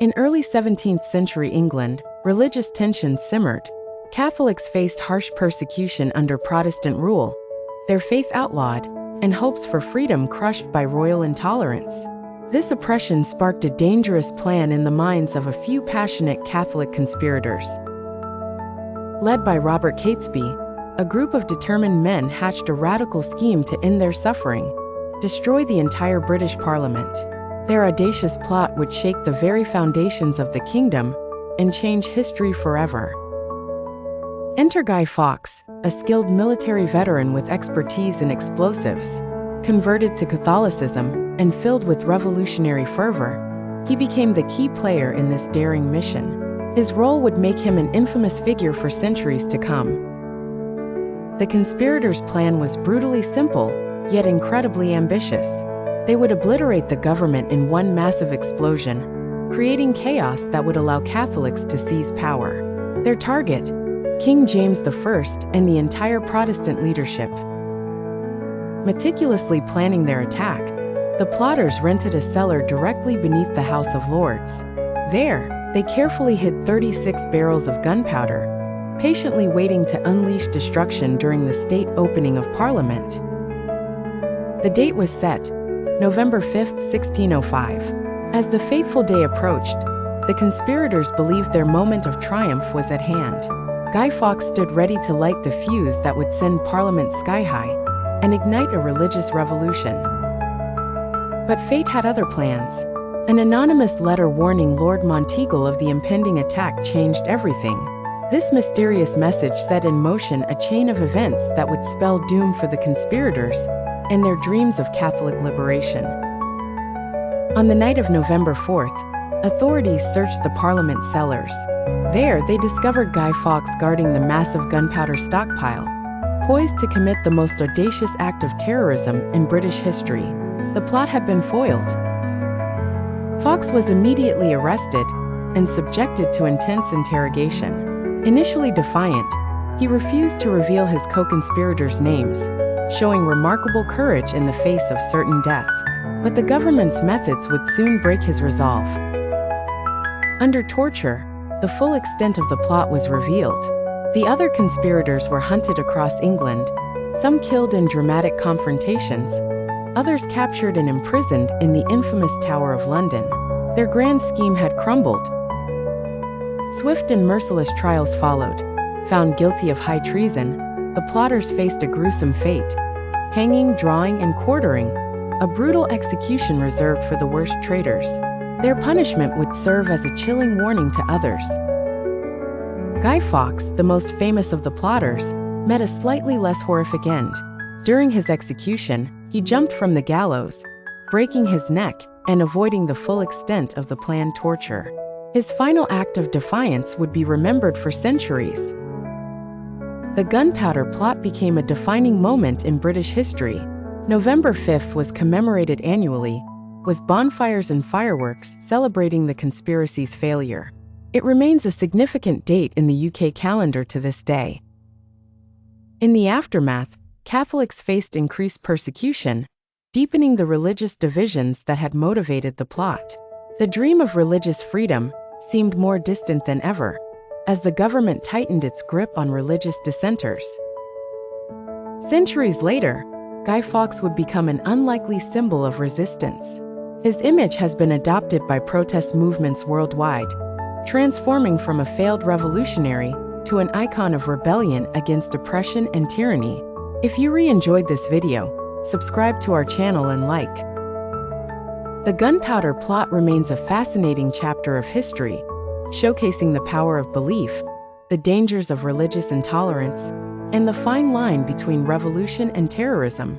In early 17th century England, religious tensions simmered. Catholics faced harsh persecution under Protestant rule, their faith outlawed, and hopes for freedom crushed by royal intolerance. This oppression sparked a dangerous plan in the minds of a few passionate Catholic conspirators. Led by Robert Catesby, a group of determined men hatched a radical scheme to end their suffering, destroy the entire British Parliament. Their audacious plot would shake the very foundations of the kingdom and change history forever. Enter Guy Fawkes, a skilled military veteran with expertise in explosives. Converted to Catholicism and filled with revolutionary fervor, he became the key player in this daring mission. His role would make him an infamous figure for centuries to come. The conspirators' plan was brutally simple, yet incredibly ambitious. They would obliterate the government in one massive explosion, creating chaos that would allow Catholics to seize power. Their target, King James I and the entire Protestant leadership. Meticulously planning their attack, the plotters rented a cellar directly beneath the House of Lords. There, they carefully hid 36 barrels of gunpowder, patiently waiting to unleash destruction during the state opening of Parliament. The date was set, November 5, 1605. As the fateful day approached, the conspirators believed their moment of triumph was at hand. Guy Fawkes stood ready to light the fuse that would send Parliament sky-high and ignite a religious revolution. But fate had other plans. An anonymous letter warning Lord Monteagle of the impending attack changed everything. This mysterious message set in motion a chain of events that would spell doom for the conspirators and their dreams of Catholic liberation. On the night of November 4th, authorities searched the Parliament cellars. There, they discovered Guy Fawkes guarding the massive gunpowder stockpile, poised to commit the most audacious act of terrorism in British history. The plot had been foiled. Fawkes was immediately arrested and subjected to intense interrogation. Initially defiant, he refused to reveal his co-conspirators' names, showing remarkable courage in the face of certain death. But the government's methods would soon break his resolve. Under torture, the full extent of the plot was revealed. The other conspirators were hunted across England, some killed in dramatic confrontations, others captured and imprisoned in the infamous Tower of London. Their grand scheme had crumbled. Swift and merciless trials followed. Found guilty of high treason, the plotters faced a gruesome fate: hanging, drawing, and quartering, a brutal execution reserved for the worst traitors. Their punishment would serve as a chilling warning to others. Guy Fawkes, the most famous of the plotters, met a slightly less horrific end. During his execution, he jumped from the gallows, breaking his neck and avoiding the full extent of the planned torture. His final act of defiance would be remembered for centuries. The Gunpowder Plot became a defining moment in British history. November 5th was commemorated annually, with bonfires and fireworks celebrating the conspiracy's failure. It remains a significant date in the UK calendar to this day. In the aftermath, Catholics faced increased persecution, deepening the religious divisions that had motivated the plot. The dream of religious freedom seemed more distant than ever, as the government tightened its grip on religious dissenters. Centuries later, Guy Fawkes would become an unlikely symbol of resistance. His image has been adopted by protest movements worldwide, transforming from a failed revolutionary to an icon of rebellion against oppression and tyranny. If you enjoyed this video, subscribe to our channel and like. The Gunpowder Plot remains a fascinating chapter of history, showcasing the power of belief, the dangers of religious intolerance, and the fine line between revolution and terrorism.